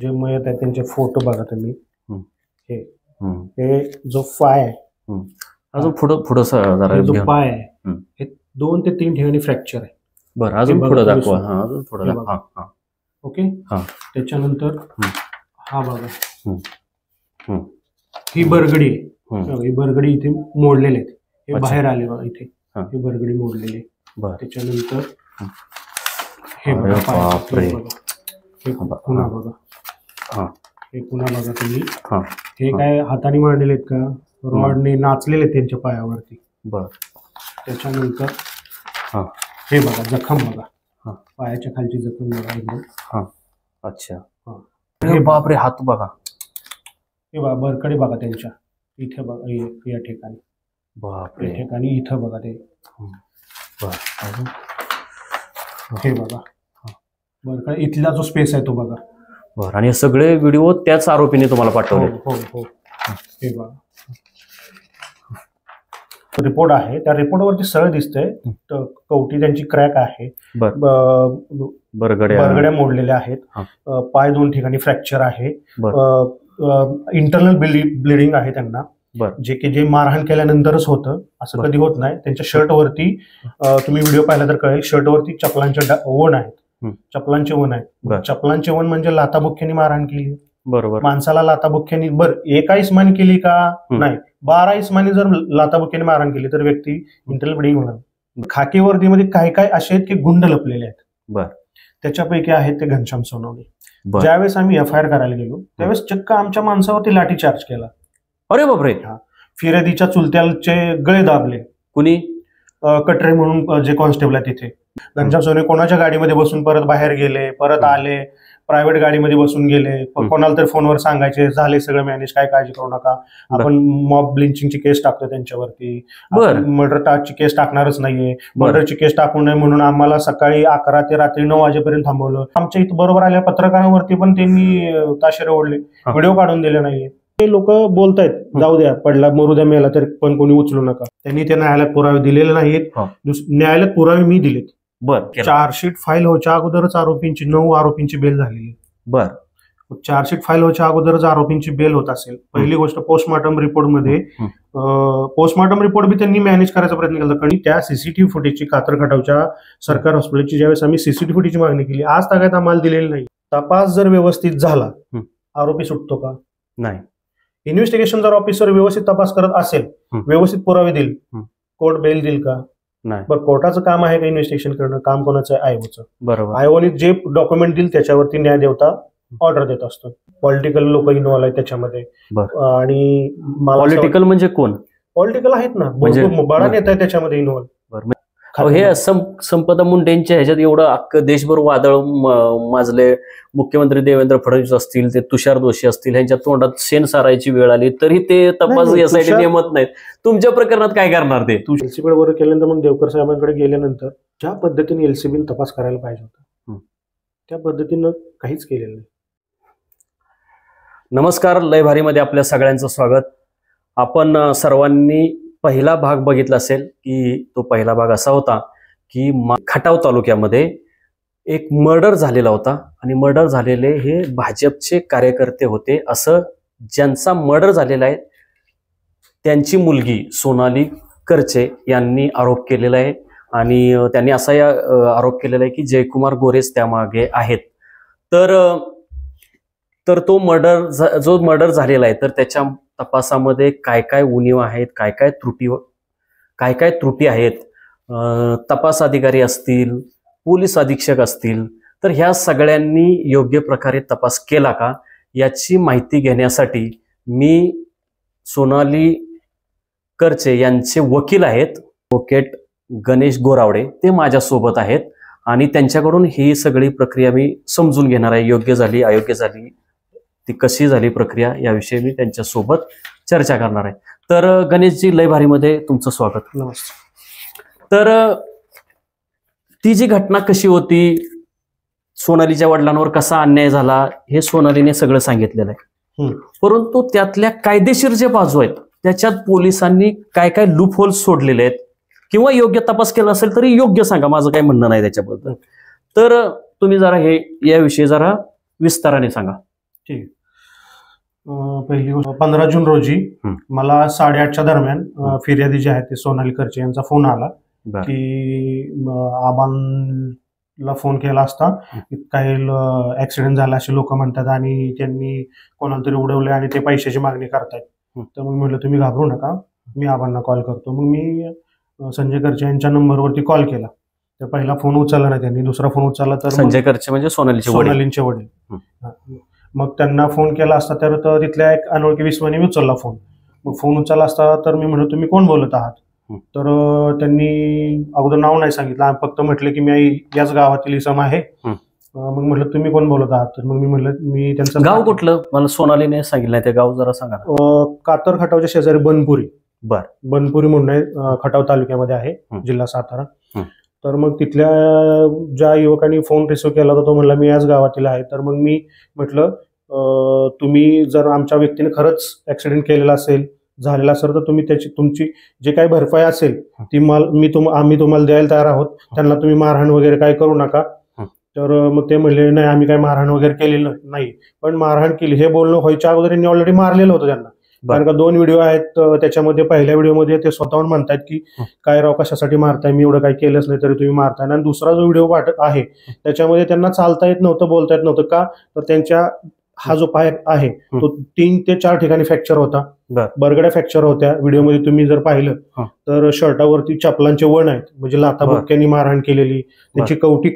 जे मयत आहे त्यांचे फोटो बघा तुम्ही. हे जो पाय आहे अजून पुढं जरा जो पाय आहे हे 2 ते 3 ठिकाणी फ्रॅक्चर आहे. बरं अजून पुढे दाखवा. हा अजून पुढे दाखवा. ओके. त्याच्यानंतर हा बघा ही बरगडी आहे. ही बरगडी इथे मोडलेले आहेत. हे बाहेर आले बघा इथे. ही बरगडी मोडलेली. त्याच्यानंतर हे बघा हे पुन्हा बघा. हे पुन्हा बघा तुम्ही. हे काय हाताने मारलेले आहेत का रॉडने नाचलेले आहेत त्यांच्या पायावरती. त्याच्यानंतर हे बघा जखम बघा पायाच्या खालची जखम बघा एकदम. अच्छा. हे बापरे हात बघा. हे बघा बरकडे बघा त्यांच्या इथे बघा या ठिकाणी. बापरे ठिकाणी इथं बघा ते. हे बघा बरकडे इथला जो स्पेस आहे तो बघा. बरं आणि सगळे व्हिडिओ त्याच आरोपीने तुम्हाला पाठवले. हो. हे बघा रिपोर्ट आहे. त्या रिपोर्टवरती सरळ दिसतंय कवटी त्यांची क्रॅक आहे. बरगड्या मोडलेल्या आहेत. पाय 2 ठिकाणी फ्रॅक्चर आहे. इंटरनल ब्लिडिंग आहे त्यांना. जे मारहाण केल्यानंतरच होतं असं कधी होत नाही. त्यांच्या शर्टवरती तुम्ही व्हिडिओ पाहिला तर कळेल शर्टवरती चपलांचे वण आहेत. चपलांचे वण आहेत. चपलांचे वण म्हणजे लाथाबुक्क्यांनी मारहाण केली. बरोबर. माणसाला लाथाबुक्क्यांनी एका इस्मानी केली का नाही 12 इस्मानी जर लाथाबुक्क्यांनी मारहाण केली तर व्यक्ती इंटरनल ब्लिडिंग होणार. खाकी वर्दीमध्ये काही काही असे आहेत की गुंड लपलेले आहेत. त्याच्यापैकी आहेत ते घनश्याम सोनवणे. ज्यावेळेस आम्ही FIR करायला गेलो त्यावेळेस चक्क आमच्या माणसावरती लाठीचार्ज केला. अरे बापरे. फिर्यादीच्या चुलत्याचे गळे दाबले. कुणी कटरे म्हणून जे कॉन्स्टेबल आहे तिथे. घनश्याम सोनवणे कोणाच्या गाडीमध्ये बसून परत बाहेर गेले परत आले. प्रायव्हेट गाडीमध्ये बसून गेले. कोणाला तरी फोनवर सांगायचे झाले सगळं मॅनेज काय काळजी करू नका आपण मॉब लिंचिंगची केस टाकतो त्यांच्यावरती. मर्डरची केस टाकणारच नाहीये. मर्डरची केस टाकू नये म्हणून आम्हाला सकाळी 11 ते रात्री 9 वाजेपर्यंत थांबवलं. आमच्या इथं बरोबर आल्या पत्रकारांवरती पण त्यांनी ताशेरे ओढले. व्हिडिओ काढून दिले नाहीये. ते लोक बोलतायत जाऊ द्या पडला मरू द्या मेला तर पण कोणी उचलू नका. त्यांनी त्या न्यायालयात पुरावे दिलेले नाहीत. न्यायालयात पुरावे मी दिलेत. चार्जशीट फाईल व्हायच्या अगोदरच आरोपींची 9 आरोपींची बेल झालेली. चार्जशीट फाईल व्हायच्या अगोदरच आरोपींची बेल होत असेल. पहिली गोष्ट पोस्टमॉर्टम रिपोर्टमध्ये पोस्टमॉर्टम रिपोर्ट बी त्यांनी मॅनेज करायचा प्रयत्न केला. कारण त्या सीसीटीव्ही फुटेजची कातरखटावच्या सरकार हॉस्पिटलची ज्यावेळेस आम्ही सीसीटीव्ही फुटेजची मागणी केली आज तागायत आम्हाला दिलेली नाही. तपास जर व्यवस्थित झाला आरोपी सुटतो का नाही. इन्व्हेस्टिगेशन जर ऑफिसर व्यवस्थित तपास करत असेल व्यवस्थित पुरावे देईल कोर्ट बेल देईल का नाही. बरं कोर्टाचं काम आहे का इन्व्हेस्टिगेशन करणं. काम कोणाचं आहे आयोचं. बरोबर. आयोने जे डॉक्युमेंट देईल त्याच्यावरती न्याय देवता ऑर्डर देत असतो. पॉलिटिकल लोक इन्व्हॉल्व आहेत त्याच्यामध्ये. आणि पॉलिटिकल म्हणजे कोण. पॉलिटिकल आहेत ना बडा नेता आहे त्याच्यामध्ये इन्व्हॉल्व. हे संपदा मुंडेंच्या ह्याच्यात एवढं अख्खं देशभर वादळ माजले. मुख्यमंत्री देवेंद्र फडणवीस असतील ते तुषार दोषी असतील ह्यांच्या तोंडात शेण सारायची वेळ आली तरी ते तपास यासाठी नेमत नाहीत. तुमच्या प्रकरणात काय करणार ते. एलसीबी बरोबर केल्यानंतर मग देवकर साहेबांकडे गेल्यानंतर ज्या पद्धतीने एलसीबी तपास करायला पाहिजे होता त्या पद्धतीनं काहीच केलेलं नाही. नमस्कार. लय भारीमध्ये आपल्या सगळ्यांचं स्वागत. आपण सर्वांनी पहिला भाग बघितला असेल की तो पहिला भाग असा होता की खटाव तालुक्यामध्ये एक मर्डर झालेला होता आणि मर्डर झालेले हे भाजपचे कार्यकर्ते होते असं ज्यांचा मर्डर झालेला आहे त्यांची मुलगी सोनाली करचे यांनी आरोप केलेला आहे. आणि त्यांनी असा आरोप केलेला आहे की जयकुमार गोरेच त्यामागे आहेत. तर तो जो मर्डर झालेला आहे तर त्याच्या तपासामध्ये काय काय उणीव आहेत काय काय त्रुटी आहेत. तपास अधिकारी असतील पोलीस अधीक्षक असतील तर ह्या सगळ्यांनी योग्य प्रकारे तपास केला का याची माहिती घेण्यासाठी मी सोनाली करचे यांचे वकील आहेत ॲडव्होकेट गणेश गोरावडे ते माझ्यासोबत आहेत. आणि त्यांच्याकडून ही सगळी प्रक्रिया मी समजून घेणार आहे. योग्य झाली अयोग्य झाली ती कशी झाली प्रक्रिया याविषयी मी त्यांच्यासोबत चर्चा करणार आहे. तर गणेशजी लय भारीमध्ये तुमचं स्वागत. नमस्कार. तर ती जी घटना कशी होती सोनालीच्या वडिलांवर कसा अन्याय झाला हे सोनालीने सगळं सांगितलेलं आहे. परंतु त्यातल्या कायदेशीर जे बाजू आहेत त्याच्यात पोलिसांनी काय काय लूप होल्स सोडलेले आहेत किंवा योग्य तपास केला असेल तरी योग्य सांगा. माझं काही म्हणणं नाही त्याच्याबद्दल. तर तुम्ही जरा हे याविषयी जरा विस्ताराने सांगा. ठीक आहे. पहिली गोष्ट 15 जून रोजी मला 8:30च्या दरम्यान फिर्यादी जे आहेत ते सोनाली करचे यांचा फोन आला की आबांना फोन केला असता काही ऍक्सिडेंट झाला असे लोक म्हणतात आणि त्यांनी कोणाला तरी उडवले आणि ते पैशाची मागणी करतायत. तर मग म्हटलं तुम्ही घाबरू नका, मी आबांना कॉल करतो. मग मी संजय करचे यांच्या नंबरवरती कॉल केला. तर पहिला फोन उचलला नाही त्यांनी, दुसरा फोन उचलला तर संजय करचे म्हणजे सोनालीचे वडील. मग त्यांना फोन केला असता तर तिथल्या एक अनोळखी विश्वाने उचलला फोन. मग फोन उचलला असता तर मी म्हणलो तुम्ही कोण बोलत आहात. तर त्यांनी अगोदर नाव नाही सांगितलं, फक्त म्हटलं की मी याच गावातील इसम आहे. मग म्हटलं तुम्ही कोण बोलत आहात. तर मग मी म्हटलं मी त्यांचं गाव कुठलं मला सोनालीने सांगितलं ते गाव जरा सांगा. कातर खटावच्या शेजारी बनपुरी. बर. बनपुरी म्हणून आहे, खटाव तालुक्यामध्ये आहे, जिल्हा सातारा. तर मग तिथल्या ज्या युवकांनी फोन रिसिव्ह केला होता तो म्हणला मी याच गावातील आहे. तर मग मी म्हटलं तुम्ही जर आमच्या व्यक्तीने खरंच ऍक्सिडेंट केलेला असेल, झालेला असेल तर तुम्ही तुमची जे काही भरपाई असेल ती आम्ही तुम्हाला द्यायला तयार आहोत. त्यांना तुम्ही मारहाण वगैरे काय करू नका. तर मग ते म्हणले नाही आम्ही काय मारहाण वगैरे केलेलं नाही, पण मारहाण केली हे बोलणं व्हायच्या अगोदर यांनी ऑलरेडी मारलेलं होतं त्यांना. कारण का 2 व्हिडिओ आहेत त्याच्यामध्ये. पहिल्या व्हिडिओमध्ये ते स्वतःहून म्हणतात की काय राव कशासाठी मारताय, मी एवढं काही केलंच नाही तरी तुम्ही मारताय. आणि दुसरा जो व्हिडिओ आहे त्याच्यामध्ये त्यांना चालता येत नव्हतं, बोलता येत नव्हतं. का तर त्यांच्या हा जो पाय आहे तो 3 ते 4 ठिकाणी फ्रॅक्चर होता, बरगड्या फ्रॅक्चर होत्या. व्हिडिओमध्ये तुम्ही जर पाहिलं तर शर्टावरती चपलांचे वण आहेत, म्हणजे लाथाबुक्क्यांनी मारहाण केलेली, त्यांची कवटी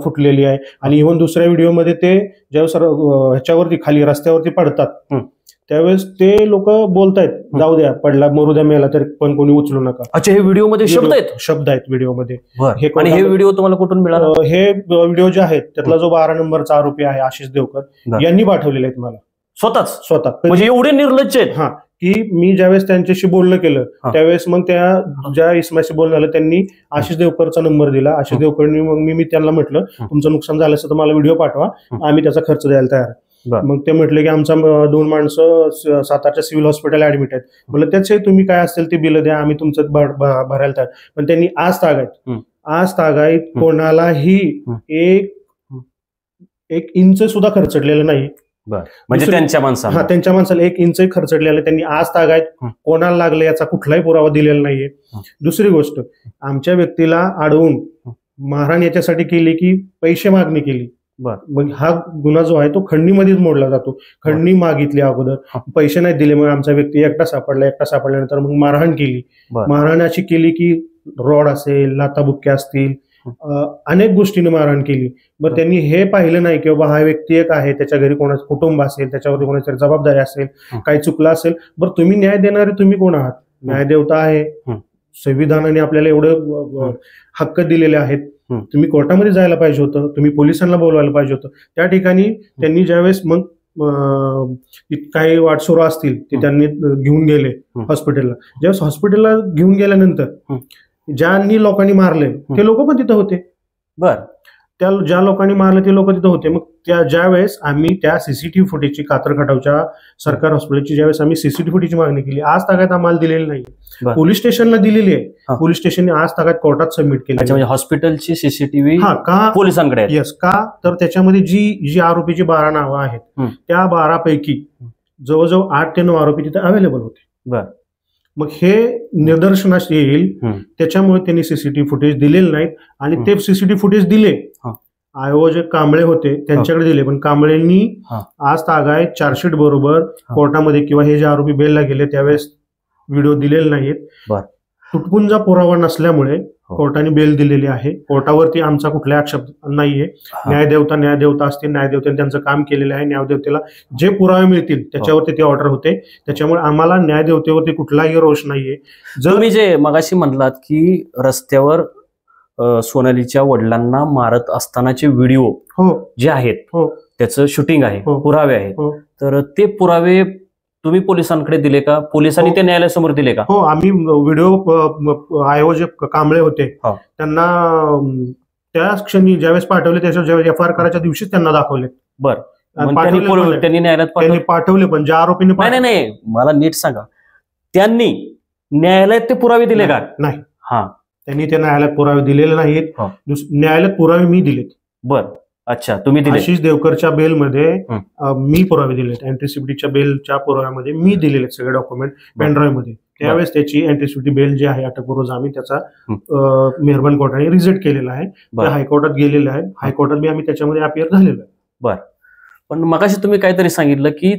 फुटलेली आहे. आणि इव्हन दुसऱ्या व्हिडिओमध्ये ते ज्यावेळेस ह्याच्यावरती खाली रस्त्यावरती पडतात त्यावेळेस ते लोक बोलतायत जाऊ द्या, पडला मरू द्या, मेला तर पण कोणी उचलू नका. अच्छा, हे व्हिडिओमध्ये शब्द आहेत व्हिडिओमध्ये. आणि हे व्हिडिओ तुम्हाला कुठून मिळाला. हे व्हिडिओ जे आहेत त्यातला जो 12 नंबरचा आरोपी आहे आशिष देवकर यांनी पाठवलेले आहेत मला स्वतः. म्हणजे एवढे निर्लज्ज आहेत. हा, की मी ज्यावेळेस त्यांच्याशी बोलणं केलं त्यावेळेस मग त्या ज्या इसमाशी बोलणं झालं त्यांनी आशिष देवकरचा नंबर दिला. आशिष देवकरनी मग मी त्यांना म्हटलं तुमचं नुकसान झालं असं तर मला व्हिडिओ पाठवा, आम्ही त्याचा खर्च द्यायला तयार. मग ते म्हटले की आमचा 2 माणसं सातारच्या सिव्हिल हॉस्पिटल ऍडमिट आहेत. म्हणलं त्याचे तुम्ही काय असतील ते बिल द्या, आम्ही तुमचं भरायला तयार. पण त्यांनी आज तागायत कोणालाही एक इंच सुद्धा खर्चलेलं नाही. म्हणजे त्यांच्या माणसाला 1 इंचही खर्चलेलं त्यांनी आज तागायत कोणाला लागलं याचा कुठलाही पुरावा दिलेला नाहीये. दुसरी गोष्ट, आमच्या व्यक्तीला अडवून मारहाण याच्यासाठी केली की पैसे मागणी केली. मग हा गुन्हा जो आहे तो खंडणीमध्येच मोडला जातो. खंडणी मागितली अगोदर, पैसे नाही दिले, मग आमचा व्यक्ती एकटा सापडल्यानंतर मग मारहाण केली. मारहाण अशी केली की रॉड असेल, लाथाबुक्क्या असतील, अनेक गोष्टींनी मारहाण केली. मग त्यांनी हे पाहिलं नाही की बाबा हा व्यक्ती एक आहे, त्याच्या घरी कोणाचं कुटुंब असेल, त्याच्यावरती कोणाची जबाबदारी असेल, काही चुकलं असेल. बरं तुम्ही न्याय देणारे तुम्ही कोण आहात. न्यायदेवता आहे, संविधानाने आपल्याला एवढे हक्क दिलेले आहेत. तुम्ही कोर्टामध्ये जायला पाहिजे होतं, तुम्ही पोलिसांना बोलवायला पाहिजे होतं. त्या ठिकाणी त्यांनी ज्यावेळेस मग काही वाटसुरा असतील ते त्यांनी घेऊन गेले हॉस्पिटलला. ज्यावेळेस हॉस्पिटलला घेऊन गेल्यानंतर ज्यांनी लोकांनी मारले ते लोक पण तिथं होते. त्या ज्या लोकांनी मारले ते लोक तिथं होते. मग ज्यावेळेस आम्ही त्या सीसीटीव्ही फुटेजची कातर खटावच्या सरकार हॉस्पिटलची ज्यावेळेस आम्ही सीसीटीव्ही फुटेजची मागणी केली, आज तागायत आम्हाला दिलेली नाही. पोलीस स्टेशनला दिलेली आहे, पोलीस स्टेशनने आज तागायत कोर्टात सबमिट केली. म्हणजे हॉस्पिटलची सीसीटीव्ही पोलिसांकडे येस. का तर त्याच्यामध्ये जी आरोपीची 12 नावं आहेत त्या 12 पैकी जवळजवळ 8 ते 9 आरोपी तिथे अवेलेबल होते. मग हे निदर्शनास येईल त्याच्यामुळे त्यांनी सीसीटीव्ही फुटेज दिलेले नाहीत. आणि ते सीसीटीव्ही फुटेज दिले आयोजक कांबळे होते त्यांच्याकडे दिले, पण कांबळेंनी आज तागायत चार्जशीट बरोबर कोर्टामध्ये किंवा हे जे आरोपी बेलला गेले त्यावेळेस व्हिडिओ दिलेले नाहीत. तुटपुंजा पुरावा नसल्यामुळे कोर्टाने बेल दिलेली आहे. कोर्टावरती आमचा कुठलाही आक्षेप नाहीये. न्यायदेवता असतील, न्यायदेवतेने त्यांचं काम केलेलं आहे. न्यायदेवतेला जे पुरावे मिळतील त्याच्यावरती ती ऑर्डर होते. त्याच्यामुळे आम्हाला न्यायदेवतेवरती कुठलाही रोष नाहीये. जर तुम्ही जे मगाशी म्हणलात की रस्त्यावर सोनालीच्या वडिलांना मारत असतानाचे व्हिडिओ जे आहेत त्याचं शूटिंग आहे, पुरावे आहेत, तर ते पुरावे तुम्ही पोलिसांकडे दिले का, पोलिसांनी ते न्यायालयासमोर दिले का? हो, आम्ही व्हिडिओ आयोजक कांबळे होते त्यांना त्या क्षणी ज्यावेळेस पाठवले त्याच्या FIR करायच्या दिवशीच त्यांना दाखवले. त्यांनी न्यायालयात पाठवले, पण ज्या आरोपीने नाही मला नीट सांगा, त्यांनी न्यायालयात ते पुरावे दिले का? नाही, त्यांनी ते न्यायालयात पुरावे दिलेले नाहीत. न्यायालयात पुरावे मी दिलेत. अच्छा, तुम्ही दिले? आशिष देवकरच्या बेलमध्ये मी पुरावे दिलेत, अँट्रिसिपिटीच्या बेलच्या पुराव्यामध्ये मी दिलेले सगळे डॉक्युमेंट पेनड्राईव्ह मध्ये. त्यावेळेस त्याची अँट्रिसिपिटी बेल जे आहे अटकपूर्व जामीन त्याचा मेहरबान कोर्टाने रिजेक्ट केलेला आहे. ते हायकोर्टात गेलेलं आहे. हायकोर्टात बी आम्ही त्याच्यामध्ये अपियर झालेलो आहे. बर, पण मगाशी तुम्ही काहीतरी सांगितलं की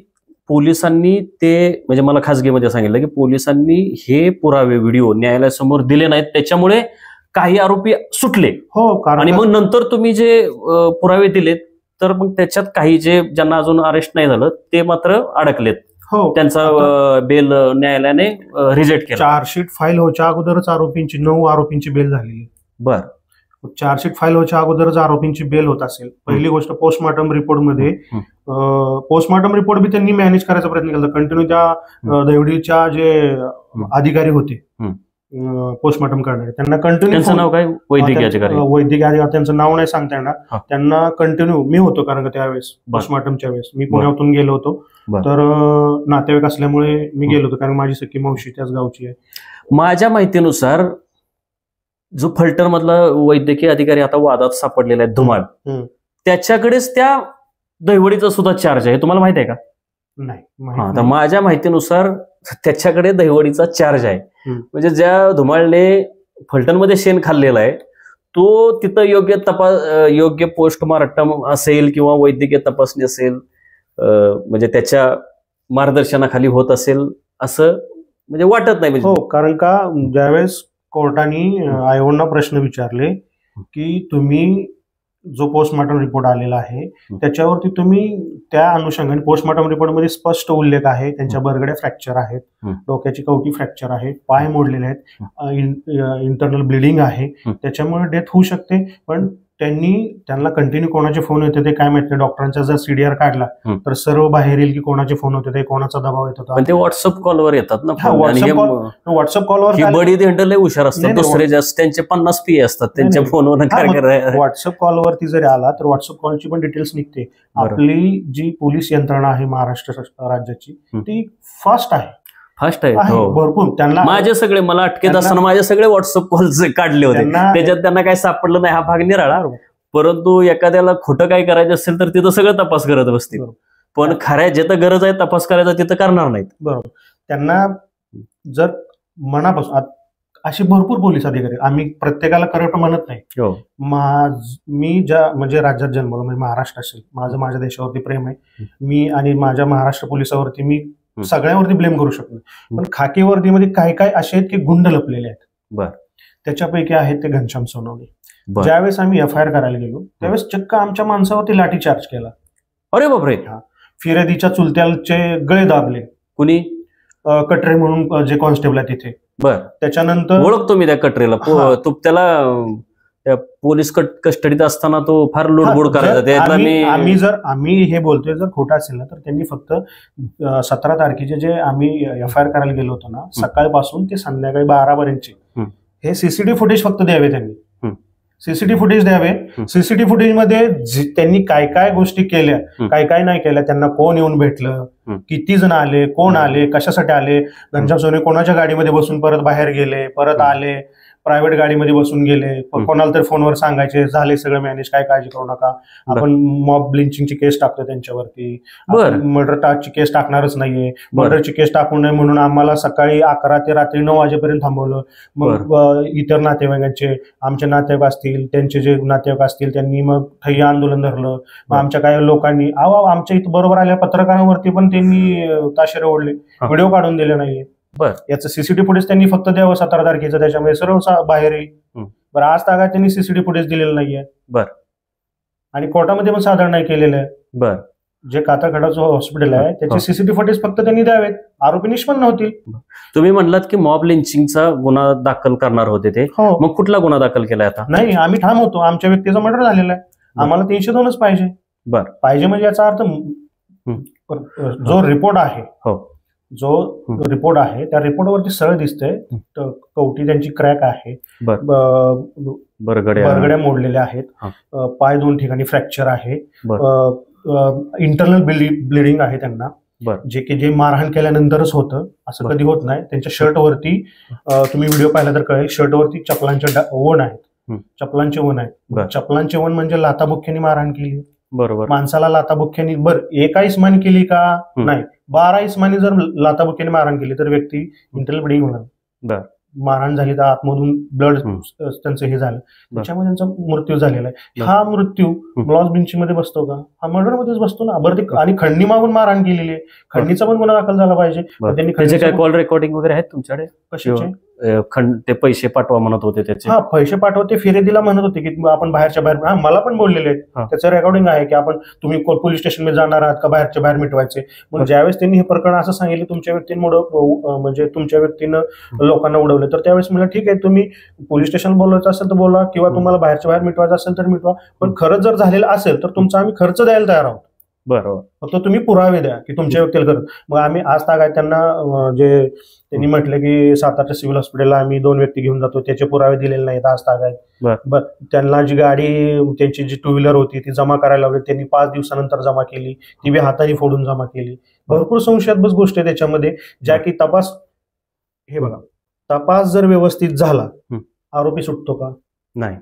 पोलिसांनी ते, म्हणजे मला खासगीमध्ये सांगितलं की पोलिसांनी हे पुरावे व्हिडिओ न्यायालयासमोर दिले नाहीत, त्याच्यामुळे काही आरोपी सुटले. हो, कारण आणि मग नंतर तुम्ही जे पुरावे दिलेत तर मग त्याच्यात काही जे ज्यांना अजून अरेस्ट नाही झालं ते मात्र अडकलेत. हो, त्यांचा बेल न्यायालयाने रिजेक्ट केला. चार्जशीट फाईल व्हायच्या अगोदरच आरोपींची 9 आरोपींची बेल झालेली. बर, चार्जशीट फाईल व्हायच्या अगोदरच आरोपींची बेल होत असेल. पहिली गोष्ट, पोस्टमॉर्टम रिपोर्टमध्ये पोस्टमॉर्टम रिपोर्ट बी त्यांनी मॅनेज करायचा प्रयत्न केला. कंटिन्यू त्या दहिवडीच्या जे अधिकारी होते पोस्टमॉर्टम करणारे त्यांना कंटिन्यू, त्यांचं नाव काय, वैद्यकीय अधिकारी, त्यांचं नाव नाही सांगता येणार, त्यांना कंटिन्यू, मी होतो कारण का त्यावेळेस पोस्टमॉर्टमच्या वेळेस मी पुण्यातून गेलो होतो, तर नातेवाईक असल्यामुळे मी गेलो होतो कारण माझी सख्खी मावशी त्याच गावची आहे. माझ्या माहितीनुसार जो फलटण मधला वैद्यकीय अधिकारी आता वादात सापडलेला आहे धुमाळ, त्याच्याकडेच त्या दहिवडीचा सुद्धा चार्ज आहे, तुम्हाला माहिती आहे का? नाही. तर माझ्या माहितीनुसार त्याच्याकडे दहिवडीचा चार्ज आहे. म्हणजे ज्या धुमाळने फलटणमध्ये शेण खाल्लेला आहे तो तिथं योग्य पोस्टमॉर्टम असेल किंवा वैद्यकीय तपासणी असेल, म्हणजे त्याच्या मार्गदर्शनाखाली होत असेल असं म्हणजे वाटत नाही. हो, कारण का ज्यावेळेस कोर्टाने आयोगांना प्रश्न विचारले की तुम्ही जो पोस्टमॉर्टम रिपोर्ट आलेला आहे त्याच्यावरती तुम्ही त्या अनुषंगाने, पोस्टमॉर्टम रिपोर्टमध्ये स्पष्ट उल्लेख आहे त्यांच्या बरगड्या फ्रॅक्चर आहेत, डोक्याची कवटी फ्रॅक्चर आहे, पाय मोडलेले आहेत, इंटरनल ब्लिडिंग आहे, त्याच्यामुळे डेथ होऊ शकते. पण त्यांना कंटिन्यू कोणाचे फोन येते ते काय माहिती, डॉक्टरांचा जर सीडीआर काढला तर सर्व बाहेर येईल की कोणाचे फोन होते ते, कोणाचा दबाव येत होता. ते व्हॉट्सअप कॉलवर येतात ना, व्हॉट्सअप कॉलवर बडी हँडल हुशार असतात, दुसरे जास्त त्यांचे 50 PA असतात त्यांच्या फोनवर. व्हॉट्सअप कॉलवरती जरी आला तर व्हॉट्सअप कॉलची पण डिटेल्स निघते. आपली जी पोलीस यंत्रणा आहे महाराष्ट्र राज्याची ती फास्ट आहे, भरपूर. त्यांना माझे सगळे, मला अटकेत असताना माझे सगळे व्हॉट्सअप कॉल्स काढले होते, त्याच्यात त्यांना काही सापडलं नाही, हा भाग निराळा. परंतु एखाद्याला खोटं काय करायचं असेल तर तिथं सगळं तपास करत बसतील, पण खऱ्या जिथं गरज आहे तपास करायचा तिथं करणार नाहीत. बरोबर. त्यांना जर मनापासून, अशी भरपूर पोलीस अधिकारी, आम्ही प्रत्येकाला करप्ट म्हणत नाही. मी ज्या म्हणजे राज्यात जन्मलो, म्हणजे महाराष्ट्र असेल, माझ्या देशावरती प्रेम आहे, मी आणि माझ्या महाराष्ट्र पोलिसावरती मी सगळ्यावरती ब्लेम करू शकतो. पण खाकी वर्दीमध्ये काही काही असे आहेत की गुंड लपलेले आहेत. त्याच्यापैकी आहेत ते घनश्याम सोनवणे. ज्यावेळेस आम्ही FIR करायला गेलो त्यावेळेस चक्क आमच्या माणसावरती लाठीचार्ज केला. अरे बापरे. फिर्यादीच्या चुलत्याचे गळे दाबले. कुणी? कटरे म्हणून जे कॉन्स्टेबल आहे तिथे. त्याच्यानंतर ओळखतो मी त्या कटरेला, त्याला पोलीस कस्टडीत असताना तो फार लुडबुड करायचा. आम्ही हे बोलतोय जर खोटं असेल ना तर त्यांनी फक्त 17 तारखेचे जे आम्ही FIR करायला गेलो होतो ना, सकाळपासून ते संध्याकाळी 12 पर्यंतचे हे सीसीटीव्ही फुटेज फक्त द्यावे. त्यांनी सीसीटीव्ही फुटेज द्यावे. सीसीटीव्ही फुटेज मध्ये त्यांनी काय काय गोष्टी केल्या, काय काय नाही केल्या, त्यांना कोण येऊन भेटलं, किती जण आले, कोण आले, कशासाठी आले, घनश्याम सोनवणे कोणाच्या गाडीमध्ये बसून परत बाहेर गेले, परत आले, प्रायव्हेट गाडीमध्ये बसून गेले, कोणाला तरी फोनवर सांगायचे, झाले सगळं मॅनेज, काय काळजी करू नका, आपण मॉब लिंचिंगची केस टाकतो त्यांच्यावरती, मर्डरची केस टाकणारच नाहीये, मर्डरची केस टाकू नये म्हणून आम्हाला सकाळी 11 ते रात्री 9 वाजेपर्यंत थांबवलं. मग इतर नातेवाईकांचे, आमचे नातेवाईक असतील, त्यांचे जे नातेवाईक असतील त्यांनी मग ठय्या आंदोलन धरलं. मग आमच्या काही लोकांनी आमच्या इथं बरोबर आल्या पत्रकारांवरती पण त्यांनी ताशेरे ओढले, व्हिडिओ काढून दिले नाहीये. याचं सीसीटीव्ही फुटेज त्यांनी फक्त द्यावं 17 तारखेचं, त्याच्यामुळे सर्व बाहेर येईल. बरं, आज तागात त्यांनी सीसीटीव्ही फुटेज दिलेलं नाहीये. आणि कोर्टामध्ये पण सादर नाही केलेलं आहे. जे कातरखेडाचं हॉस्पिटल आहे त्याचे सीसीटीव्ही फुटेज फक्त त्यांनी द्यावेत, आरोपी निष्पन्न होतील. तुम्ही म्हणलात की मॉब लिंचिंगचा गुन्हा दाखल करणार होते ते, मग कुठला गुन्हा दाखल केलाय आता? नाही, आम्ही ठाम होतो, आमच्या व्यक्तीचा मर्डर झालेला आहे, आम्हाला 302च पाहिजे. पाहिजे म्हणजे याचा अर्थ जो रिपोर्ट आहे, जो रिपोर्ट आहे त्या रिपोर्टवरती सरळ दिसतंय कवटी त्यांची क्रॅक आहे, बरगड्या मोडलेल्या आहेत, पाय 2 ठिकाणी फ्रॅक्चर आहे, इंटरनल ब्लिडिंग आहे त्यांना, जे मारहाण केल्यानंतरच होतं, असं कधी होत नाही. त्यांच्या शर्टवरती तुम्ही व्हिडिओ पाहिला तर कळेल, शर्टवरती चपलांच्या ओण आहेत, चपलांचे वन आहे. चपलांचे वन म्हणजे लाथाबुक्क्यांनी मारहाण केली. बरोबर. माणसाला लाथाबुक्क्यांनी एका इस्मानी केली का? नाही, 12 इस्मानी जर लाथाबुक्क्यांनी मारहाण केली तर व्यक्ती इंटरनल ब्लिडिंग होणार. मारहाण झाली तर आतमधून ब्लड त्यांचं हे झालं, त्याच्यामुळे त्यांचा मृत्यू झालेला आहे. हा मृत्यू ब्लॉस ब्लिंचिंग मध्ये बसतो का? हा मर्डर मध्येच बसतो ना. बरं, ते आणि खंडणी मागून मारहाण केलेली आहे, खंडणीचा पण गुन्हा दाखल झाला पाहिजे. त्यांनी काय कॉल रेकॉर्डिंग वगैरे आहेत तुमच्याकडे? कशाचे? ते पैसे पाठवा म्हणत होते त्याचे. हा, पैसे पाठवते फिर्यादीला म्हणत होते की आपण बाहेरच्या बाहेर. हा, मला पण बोललेले आहेत, त्याचं रेकॉर्डिंग आहे की आपण तुम्ही पोलीस स्टेशन मध्ये जाणार आहात का बाहेरच्या बाहेर मिटवायचे. मग ज्यावेळेस त्यांनी हे प्रकरण असं सांगितलं तुमच्या व्यक्तींमुळे, म्हणजे तुमच्या व्यक्तीनं लोकांना उडवलं, तर त्यावेळेस मला ठीक आहे, तुम्ही पोलीस स्टेशन बोलायचं असेल तर बोला किंवा तुम्हाला बाहेरच्या बाहेर मिटवायचं असेल तर मिटवा, पण खरंच जर झालेलं असेल तर तुमचा आम्ही खर्च द्यायला तयार आहोत. बरोबर. फक्त तुम्ही पुरावे द्या की तुमच्या व्यक्तीला खरं. मग आम्ही आज तागायत त्यांना जे त्यांनी म्हटलं की सातारच्या सिव्हिल हॉस्पिटलला आम्ही 2 व्यक्ती घेऊन जातो, त्याचे पुरावे दिलेले नाहीत आज तागायत. बरं, त्यांना जी गाडी त्यांची जी 2 व्हीलर होती ती जमा करायला लावली, त्यांनी 5 दिवसानंतर जमा केली, ती बी हाताने फोडून जमा केली. भरपूर संशयास्पद गोष्टी त्याच्यामध्ये, ज्या की तपास, हे बघा, तपास जर व्यवस्थित झाला आरोपी सुटतो का? नाही.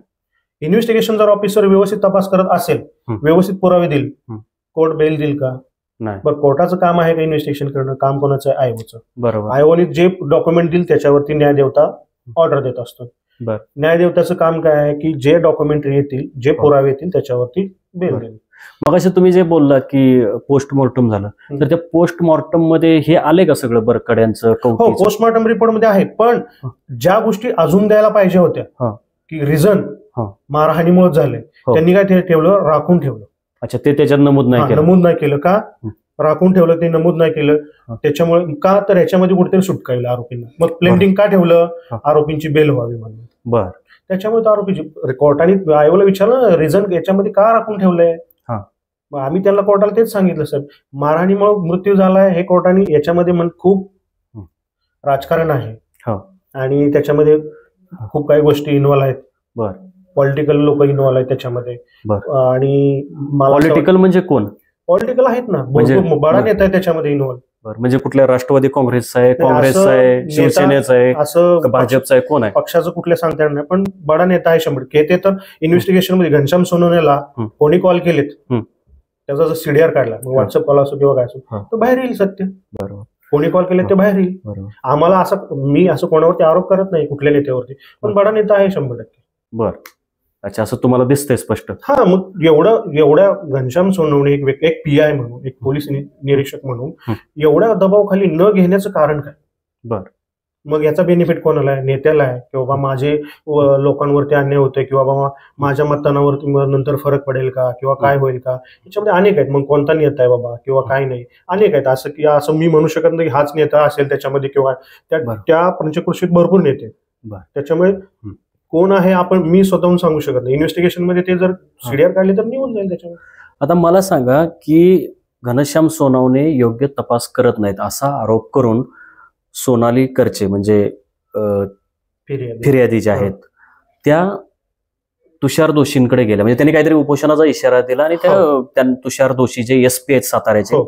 इन्व्हेस्टिगेशन जर ऑफिसर व्यवस्थित तपास करत असेल, व्यवस्थित पुरावे देईल, कोर्ट बेल देईल का? नाही. बरं, कोर्टाचं काम आहे का इन्व्हेस्टिगेशन करणं? काम कोणाचं आहे? आयोगाचं. बरोबर. आयोगाने जे डॉक्युमेंट दिल त्याच्यावरती न्यायदेवता ऑर्डर देत असतो. न्यायदेवताचं काम काय आहे की जे डॉक्युमेंट येतील, जे पुरावे येतील त्याच्यावरती बेल देईल. मग असं तुम्ही जे बोलला की पोस्टमॉर्टम झालं, तर त्या पोस्टमॉर्टम मध्ये हे आले का सगळं बरकड्यांचं? हो, पोस्टमॉर्टम रिपोर्ट मध्ये आहे, पण ज्या गोष्टी अजून द्यायला पाहिजे होत्या की रिझन मारहाणीमुळे झाले, त्यांनी काय ठेवलं? राखून ठेवलं. अच्छा, ते त्याच्यात नमूद नाही केलं का? राखून ठेवलं, ते नमूद नाही केलं. त्याच्यामुळे का? तर याच्यामध्ये कुठेतरी सुटका येईल आरोपींना. मग प्लेंडिंग का ठेवलं? आरोपींची बेल व्हावी म्हणून. बरं. त्याच्यामुळे तर आरोपीची कोर्टाने आयोगाला विचारलं रिझन याच्यामध्ये का राखून ठेवलंय. मग आम्ही त्यांना कोर्टाला तेच सांगितलं, साहेब मारहाणीमुळे मृत्यू झालाय, हे कोर्टाने याच्यामध्ये खूप राजकारण आहे आणि त्याच्यामध्ये खूप काही गोष्टी इन्व्हॉल्व आहेत. बरं. पॉलिटिकल लोक इन्व्हॉल्व आहेत त्याच्यामध्ये. आणि पॉलिटिकल म्हणजे कोण? पॉलिटिकल आहेत ना, बडा नेता आहे त्याच्यामध्ये इन्व्हॉल्व. म्हणजे कुठल्या राष्ट्रवादी काँग्रेसचा आहे, काँग्रेसचा आहे, शिवसेनेचा आहे, असं भाजपचा आहे, कोण आहे? पक्षाचं कुठल्या सांगता येणार नाही, पण बडा नेता आहे 100%. ते तर इन्व्हेस्टिगेशन मध्ये घनश्याम सोनवणेला कोणी कॉल केलेत, त्याचा जर सीडीआर काढला, व्हॉट्सअप कॉल असो किंवा काय असो, तर बाहेर येईल सत्य. बरोबर. कोणी कॉल केले ते बाहेर येईल. आम्हाला मी असं कोणावरती आरोप करत नाही कुठल्या नेत्यावरती, पण बडा नेता आहे 100%. बरं. अच्छा, असं तुम्हाला दिसतंय स्पष्ट? हा, मग एवढ्या घनश्याम सोनवणे एक PI म्हणून, एक पोलीस निरीक्षक म्हणून एवढ्या दबावाखाली न घेण्याचं कारण काय? बरं. मग याचा बेनिफिट कोणाला आहे? नेत्याला आहे की बाबा माझे लोकांवरती अन्याय होतोय किंवा बाबा माझ्या मतदानावरती नंतर फरक पडेल का किंवा काय होईल का? याच्यामध्ये अनेक आहेत. मग कोणता नेता आहे बाबा किंवा काय नाही, अनेक आहेत. असं मी म्हणू शकत नाही हाच नेता असेल त्याच्यामध्ये किंवा त्या पंचक्रोशीत भरपूर नेते. त्याच्यामुळे कोण आहे मी स्वतःहून सांगू शकत नाही. इन्व्हेस्टिगेशन मध्ये ते जर सीडीआर काढले तर निघून जाईल त्याच्यामध्ये. आता मला सांगा की घनश्याम सोनवणे योग्य तपास करत नाहीत असा आरोप करून सोनाली करचे म्हणजे फिर्यादी ज्या आहेत त्या तुषार दोषींकडे गेल्या. म्हणजे त्यांनी काहीतरी उपोषणाचा इशारा दिला आणि त्या तुषार दोषी जे SP आहेत साताऱ्याचे,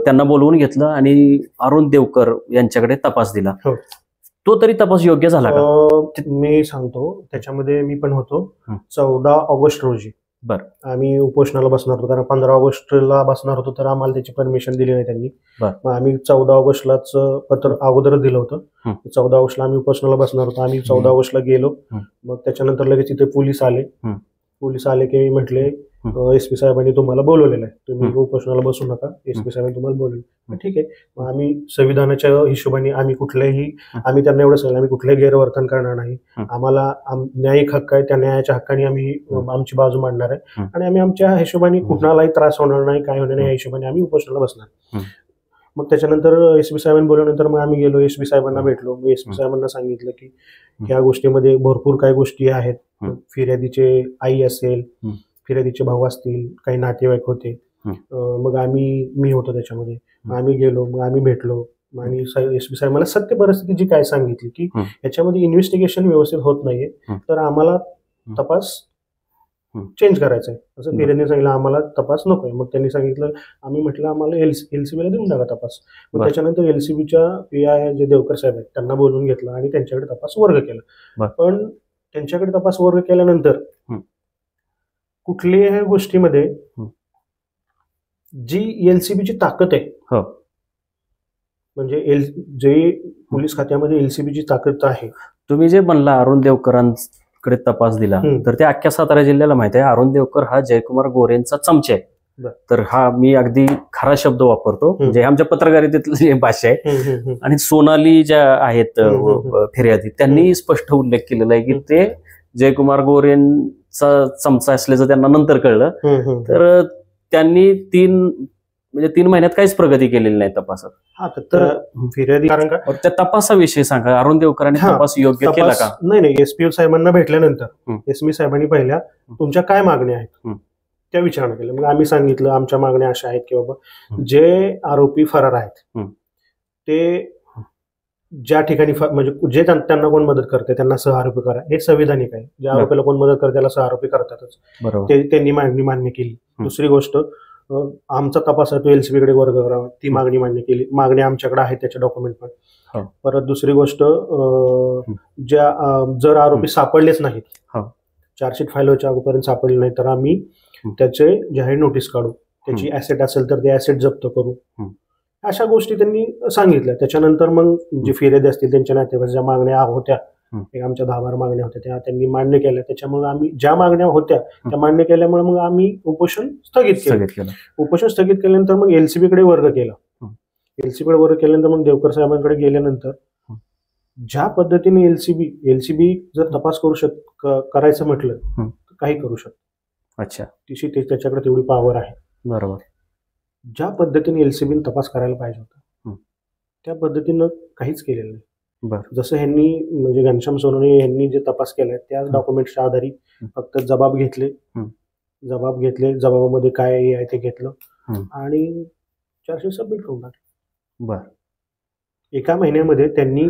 त्यांना बोलवून घेतलं आणि अरुण देवकर यांच्याकडे तपास दिला. तो तरी तपास योग्य झाला का? मी सांगतो, त्याच्यामध्ये मी पण होतो. 14 ऑगस्ट रोजी आम्ही उपोषणाला बसणार होतो, कारण 15 ऑगस्टला बसणार होतो, तर आम्हाला त्याची परमिशन दिली नाही त्यांनी. मग आम्ही 14 ऑगस्टलाच पत्र अगोदरच दिलं होतं. 14 ऑगस्टला आम्ही उपोषणाला बसणार होतो. आम्ही 14 ऑगस्टला गेलो. मग त्याच्यानंतर लगेच तिथे पोलीस आले की म्हटले SP साहेबांनी तुम्हाला बोलवलेलं आहे, तुम्ही उपोषणाला बसू नका, SP साहेबांनी तुम्हाला बोलवलं. ठीक आहे. मग आम्ही संविधानाच्या हिशोबाने आम्ही त्यांना एवढं सांगितलं, आम्ही कुठलंही गैरवर्तन करणार नाही. आम्हाला न्यायिक हक्क आहे, त्या न्यायाच्या हक्काने आम्ही आमची बाजू मांडणार आहे आणि आम्ही आमच्या हिशोबाने कुणालाही त्रास होणार नाही, काय होणार नाही, या हिशोबाने आम्ही उपोषणाला बसणार. मग त्याच्यानंतर SP साहेबांनी बोलवल्यानंतर मग आम्ही गेलो, SP साहेबांना भेटलो. मी SP साहेबांना सांगितलं की ह्या गोष्टीमध्ये भरपूर काही गोष्टी आहेत. फिर्यादीचे आई असेल, फिर्यादीचे भाऊ असतील, काही नातेवाईक होते. मग मी होतो त्याच्यामध्ये. आम्ही गेलो, मग आम्ही भेटलो आणि SP साहेब मला सत्य परिस्थिती जी काय सांगितली की याच्यामध्ये इन्व्हेस्टिगेशन व्यवस्थित होत नाहीये, तर आम्हाला तपास चेंज करायचा आहे असं फिर्यादीने सांगितलं. आम्हाला तपास नकोय. मग त्यांनी सांगितलं, आम्ही म्हटलं आम्हाला एलसीबीला देऊन टाका तपास. मग त्याच्यानंतर एलसीबीच्या पीआय जे देवकर साहेब आहेत त्यांना बोलवून घेतलं आणि त्यांच्याकडे तपास वर्ग केला. पण त्यांच्याकडे तपास वर्ग केल्यानंतर कुठल्याही गोष्टीमध्ये जी एलसीबीची ताकद आहे, म्हणजे जे पोलीस खात्यामध्ये एलसीबीची ताकद आहे. तुम्ही जे म्हणला अरुण देवकरांकडे तपास दिला, तर ते अख्ख्या सातारा जिल्ह्याला माहिती आहे अरुण देवकर हा जयकुमार गोरेंचा चमचा आहे. तर हा मी अगदी खरा शब्द वापरतो, म्हणजे आमच्या पत्रकारितेतली भाषा आहे. आणि सोनाली ज्या आहेत फिर्यादी त्यांनी स्पष्ट उल्लेख केलेला आहे की ते जयकुमार गोरेंचा चमचा असल्याचं त्यांना नंतर कळलं. तर त्यांनी 3 महिन्यात काहीच प्रगती केलेली नाही तपासात. तर फिर्यादी कारण का त्या तपासाविषयी सांगा. अरुण देवकरांनी तपास योग्य केला का? नाही, एसपी साहेबांना भेटल्यानंतर एसपी साहेबांनी पहिल्या तुमच्या काय मागण्या आहेत त्या विचारणा केल्या. मग आम्ही सांगितलं आमच्या मागण्या अशा आहेत की बाबा जे आरोपी फरार आहेत ते ज्या ठिकाणी म्हणजे जे त्यांना कोण मदत करते त्यांना सहआरोपी करा, हे संविधानिक आहे. ज्या आरोपीला कोण मदत करते त्याला सहआरोपी करतातच. त्यांनी मागणी मान्य केली. दुसरी गोष्ट, आमचा तपास आहे तो एलसीबीकडे वर्ग करावा, ती मागणी मान्य केली. मागणी आमच्याकडे आहे त्याचे डॉक्युमेंट पण. परत दुसरी गोष्ट, जर आरोपी सापडलेच नाहीत, चार्जशीट फाईल व्हायच्या अगोदपर्यंत सापडले नाही, तर आम्ही त्याचे जाहीर नोटीस काढू. त्याची ऍसेट असेल तर ते ऍसेट जप्त करू. अशा गोष्टी त्यांनी सांगितल्या. त्याच्यानंतर मग जे फिर्यादी असतील त्यांच्या नातेवाईक ज्या मागण्या होत्या, आमच्या 10-12 मागण्या होत्या, त्या त्यांनी मान्य केल्या. त्याच्यामुळे आम्ही ज्या मागण्या होत्या त्या मान्य केल्यामुळे मग आम्ही उपोषण स्थगित केलं. उपोषण स्थगित केल्यानंतर मग एलसीबीकडे वर्ग केला. एलसीबीकडे वर्ग केल्यानंतर मग देवकर साहेबांकडे गेल्यानंतर ज्या पद्धतीने एलसीबी जर तपास करायचं म्हटलं तर काही करू शकतो. अच्छा, त्याच्याकडे तेवढी पॉवर आहे. बरोबर. ज्या पद्धतीने एलसीबीने तपास करायला पाहिजे होता त्या पद्धतीनं काहीच केलेलं नाही. जसं ह्यांनी म्हणजे घनश्याम सोनवणे यांनी जे तपास केलाय त्या डॉक्युमेंटच्या आधारे फक्त जबाब घेतले, जबाबामध्ये काय आहे ते घेतलं आणि चार्जशीट सबमिट करून टाकले. एका महिन्यामध्ये त्यांनी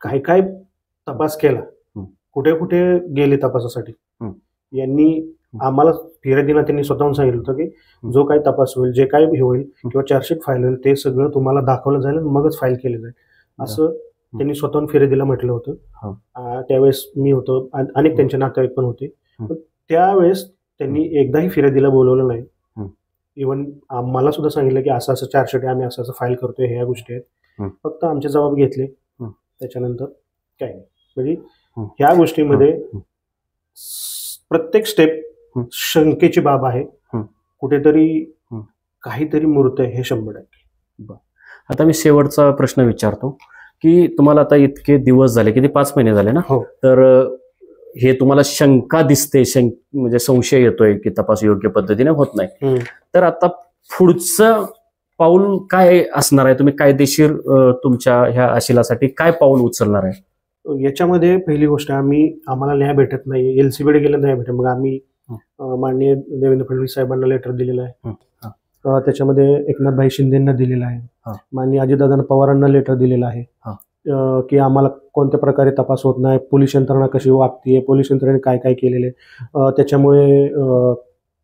काय तपास केला, कुठे कुठे गेले तपासासाठी, यांनी आम्हाला फिर्यादीला त्यांनी स्वतःहून सांगितलं होतं की जो काही तपास होईल, जे काही होईल किंवा चार्जशीट फाईल होईल ते सगळं तुम्हाला दाखवलं जाईल आणि मगच फाईल केली जाईल असं त्यांनी स्वतःहून फिर्यादीला म्हटलं होतं. त्यावेळेस मी होतो, अनेक त्यांचे नातेवाईक पण होते. त्यावेळेस त्यांनी एकदाही फिर्यादीला बोलवलं नाही. इव्हन आम्हाला सुद्धा सांगितलं की असं चार्जशीट आम्ही असं फाईल करतोय, ह्या गोष्टी आहेत. फक्त आमचे जबाब घेतले, त्याच्यानंतर काय नाही. म्हणजे ह्या गोष्टीमध्ये प्रत्येक स्टेप शंकेची बाब आहे. कुठेतरी काहीतरी मूर्त आहे, हे 100%. आता मी शेवटचा प्रश्न विचारतो की तुम्हाला आता इतके दिवस झाले, किती 5 महिने झाले ना, तर हे तुम्हाला शंका दिसते, म्हणजे संशय येतोय की तपास योग्य पद्धतीने होत नाही, तर आता पुढचं पाऊल काय असणार आहे? तुम्ही कायदेशीर तुमच्या ह्या अशिलासाठी काय पाऊल उचलणार आहे? याच्यामध्ये पहिली गोष्ट, आम्हाला न्याय भेटत नाही, एलसीबीकडे गेलं नाही भेटत, मग आम्ही माननीय देवेंद्र फडणवीस साहेबांना लेटर दिलेलं आहे. त्याच्यामध्ये एकनाथभाई शिंदेंना दिलेला आहे, माननीय अजितदादा पवारांना लेटर दिलेलं आहे की आम्हाला कोणत्या प्रकारे तपास होत नाही, पोलीस यंत्रणा कशी वागतीये, पोलीस यंत्रणेने काय काय केलेले, त्याच्यामुळे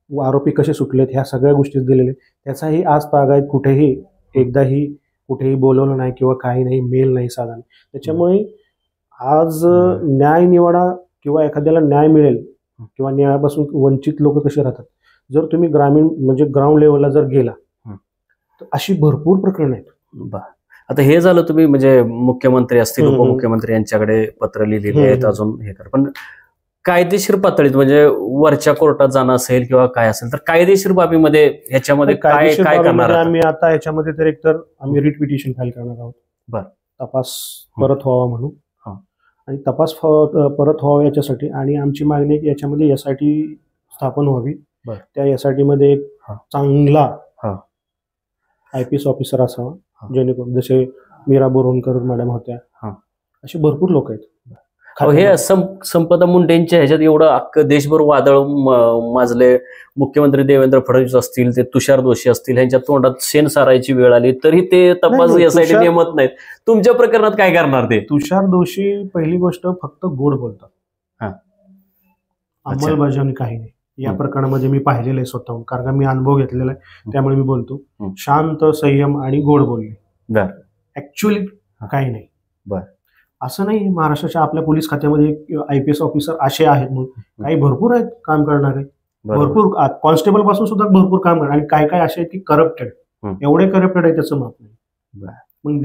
आरोपी कसे सुटलेत, ह्या सगळ्या गोष्टी दिलेल्या. त्याचाही आज तागायत कुठेही एकदाही कुठेही बोलवलं नाही किंवा काही नाही, मेल नाही साधा नाही. त्याच्यामुळे आज न्याय निवाडा किंवा एखाद्याला न्याय मिळेल किंवा न्यायापासून वंचित लोक कसे राहतात, जर तुम्ही ग्रामीण म्हणजे ग्राउंड लेवलला जर गेला तर अशी भरपूर प्रकरणं आहेत. आता हे झालं, तुम्ही म्हणजे मुख्यमंत्री असतील, उपमुख्यमंत्री यांच्याकडे पत्र लिहिलेले आहेत, अजून हे कर, पण कायदेशीर पातळीत म्हणजे वरच्या कोर्टात जाणं असेल किंवा काय असेल, तर कायदेशीर बाबीमध्ये ह्याच्यामध्ये काय काय करणार? आम्ही आता ह्याच्यामध्ये तर एकतर आम्ही रिट पिटिशन फाईल करणार आहोत, तपास परत व्हावा म्हणून, आणि तपास परत व्हावा याच्यासाठी. आणि आमची मागणी याच्यामध्ये एसआयटी स्थापन व्हावी. त्या एसआयटी मध्ये एक चांगला आयपीएस ऑफिसर असावा, जेणेकरून जसे मीरा बोरवणकर मॅडम होत्या, असे भरपूर लोक आहेत. हे संपदा मुंडेंच्या ह्याच्यात एवढं अख्खं देशभर वादळ माजले, मुख्यमंत्री देवेंद्र फडणवीस असतील, ते तुषार दोषी असतील, ह्यांच्या तोंडात शेण सारायची वेळ आली तरी ते तपास यासाठी नेमत नाहीत. तुमच्या प्रकरणात काय करणार ते? तुषार दोषी पहिली गोष्ट फक्त गोड बोलतात. अंमलबजावणी काही नाही या प्रकरणामध्ये मी पाहिलेलं आहे स्वतःहून, कारण का मी अनुभव घेतलेला आहे, त्यामुळे मी बोलतो. शांत, संयम आणि गोड बोलणे. ऍक्च्युअली काही नाही. असं नाही महाराष्ट्राच्या आपल्या पोलीस खात्यामध्ये IPS ऑफिसर असे आहेत म्हणून, काही भरपूर आहेत काम करणारे, भरपूर कॉन्स्टेबल पासून सुद्धा भरपूर काम करणार, आणि काय काय असे आहेत की करप्टेड, एवढे करप्टेड आहे त्याचं माप नाही. मग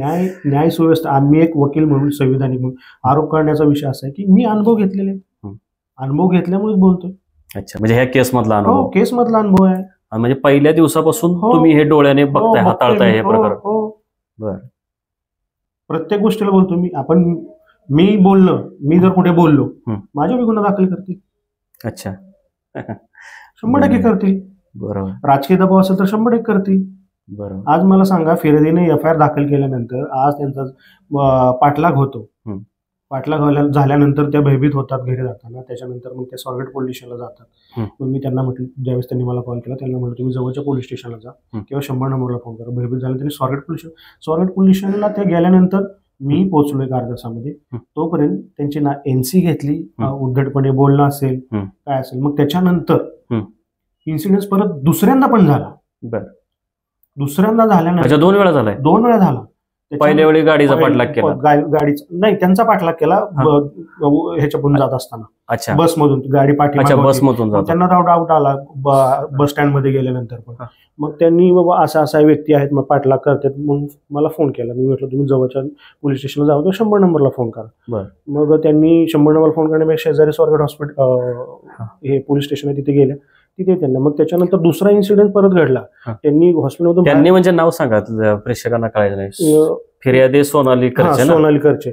न्याय सुव्यवस्था, आम्ही एक वकील म्हणून, संविधानिक म्हणून आरोप करण्याचा विषय असा आहे की मी अनुभव घेतलेले, अनुभव घेतल्यामुळेच बोलतोय. अच्छा, म्हणजे ह्या केस मधला अनुभव, केस मधला अनुभव आहे. म्हणजे पहिल्या दिवसापासून तुम्ही हे डोळ्याने बघताय, हाताळताय हे प्रकार. प्रत्येक गोष्टीला बोलतो मी. मी बोललो, मी जर कुठे बोललो, माझ्यावर गुन्हा दाखल करतील. अच्छा, 100% करतील. बरोबर. राजकीय दबाव असेल तर 100% करतील. बरोबर. आज मला सांगा, फिर्यादीने FIR दाखल केल्यानंतर आज त्यांचा पाठलाग होतो. पाठलाग झाल्यानंतर त्या भयभीत होतात घरी जाताना. त्याच्यानंतर मग ते स्वारगेट पोलीस स्टेशनला जातात. मग मी त्यांना म्हटलं, ज्यावेळेस त्यांनी मला कॉल केला, त्यांना म्हटलं तुम्ही जवळच्या पोलीस स्टेशनला जा किंवा 100 नंबरला फोन करा. भयभीत झालं त्यांनी स्वारगेट पोलीस स्टेशनला ते गेल्यानंतर मी पोहोचलो 1 अर्ध्या तासामध्ये. तोपर्यंत त्यांची NC घेतली, उद्धटपणे बोलणं असेल, काय असेल. मग त्याच्यानंतर इन्सिडेंट परत दुसऱ्यांदा पण झाला. दुसऱ्यांदा झाल्यानंतर 2 वेळा झालाय. 2 वेळा झाला. पहिल्या वेळी गाडीचा पाठलाग केला, गाडीचा नाही, त्यांचा पाठलाग केला ह्याच्यातून जात असताना. अच्छा, बसमधून गाडी बसमधून त्यांना डाऊट आला बस स्टँड मध्ये गेल्यानंतर पण. मग त्यांनी बाबा असा व्यक्ती आहेत, मग पाठलाग करतात, मग मला फोन केला. मी म्हटलं तुम्ही जवळच्या पोलीस स्टेशनला जावं किंवा 100 नंबरला फोन करा. मग त्यांनी 100 नंबरला फोन करण्यापेक्षा शेजारी स्वारगेट हॉस्पिटल हे पोलीस स्टेशन आहे तिथे गेल्या, तिथे त्यांना. मग त्याच्यानंतर दुसरा इन्सिडेंट परत घडला. त्यांनी हॉस्पिटलमधून, त्यांनी म्हणजे नाव सांगा प्रेक्षकांना कळायचं नाही. फिर्यादी सोनाली करचे.